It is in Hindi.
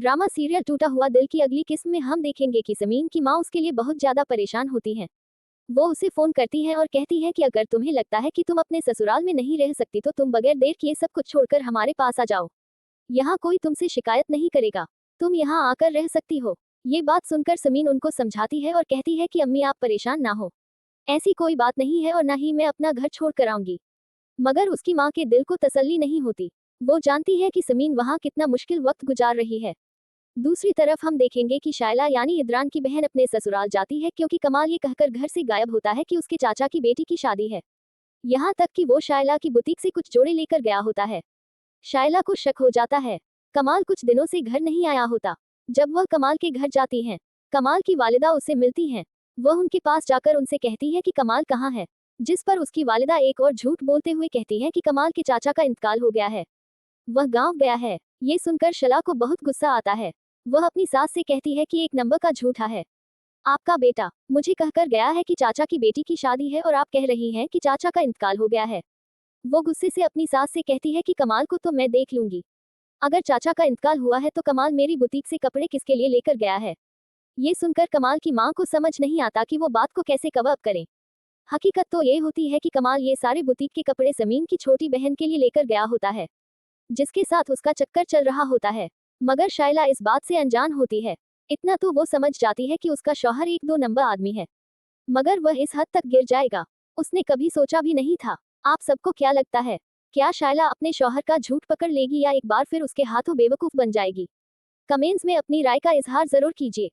ड्रामा सीरियल टूटा हुआ दिल की अगली किस्म में हम देखेंगे कि समीन की माँ उसके लिए बहुत ज्यादा परेशान होती हैं। वो उसे फोन करती है और कहती है कि अगर तुम्हें लगता है कि तुम अपने ससुराल में नहीं रह सकती तो तुम बगैर देर किए सब कुछ छोड़कर हमारे पास आ जाओ। यहाँ कोई तुमसे शिकायत नहीं करेगा। तुम यहाँ आकर रह सकती हो। ये बात सुनकर समीन उनको समझाती है और कहती है कि अम्मी आप परेशान ना हो। ऐसी कोई बात नहीं है और ना ही मैं अपना घर छोड़ कर आऊंगी। मगर उसकी माँ के दिल को तसल्ली नहीं होती। वो जानती है कि समीन वहाँ कितना मुश्किल वक्त गुजार रही है। दूसरी तरफ हम देखेंगे कि शायला यानी इदरान की बहन अपने ससुराल जाती है क्योंकि कमाल ये कहकर घर से गायब होता है कि उसके चाचा की बेटी की शादी है। यहाँ तक कि वो शायला की बुटीक से कुछ जोड़े लेकर गया होता है। शायला को शक हो जाता है। कमाल कुछ दिनों से घर नहीं आया होता। जब वह कमाल के घर जाती हैं, कमाल की वालिदा उससे मिलती हैं। वह उनके पास जाकर उनसे कहती है कि कमाल कहाँ है, जिस पर उसकी वालिदा एक और झूठ बोलते हुए कहती है कि कमाल के चाचा का इंतकाल हो गया है, वह गांव गया है। ये सुनकर शला को बहुत गुस्सा आता है। वह अपनी सास से कहती है कि एक नंबर का झूठा है। आपका बेटा मुझे कहकर गया है कि चाचा की बेटी की शादी है और आप कह रही हैं कि चाचा का इंतकाल हो गया है। वो गुस्से से अपनी सास से कहती है कि कमाल को तो मैं देख लूंगी। अगर चाचा का इंतकाल हुआ है तो कमाल मेरी बुटीक से कपड़े किसके लिए लेकर गया है। ये सुनकर कमाल की माँ को समझ नहीं आता कि वो बात को कैसे कवर अप करें। हकीकत तो ये होती है कि कमाल ये सारे बुटीक के कपड़े समीन की छोटी बहन के लिए लेकर गया होता है, जिसके साथ उसका चक्कर चल रहा होता है। मगर शायला इस बात से अनजान होती है। इतना तो वो समझ जाती है कि उसका शौहर एक दो नंबर आदमी है, मगर वह इस हद तक गिर जाएगा उसने कभी सोचा भी नहीं था। आप सबको क्या लगता है, क्या शायला अपने शौहर का झूठ पकड़ लेगी या एक बार फिर उसके हाथों बेवकूफ बन जाएगी? कमेंट्स में अपनी राय का इजहार जरूर कीजिए।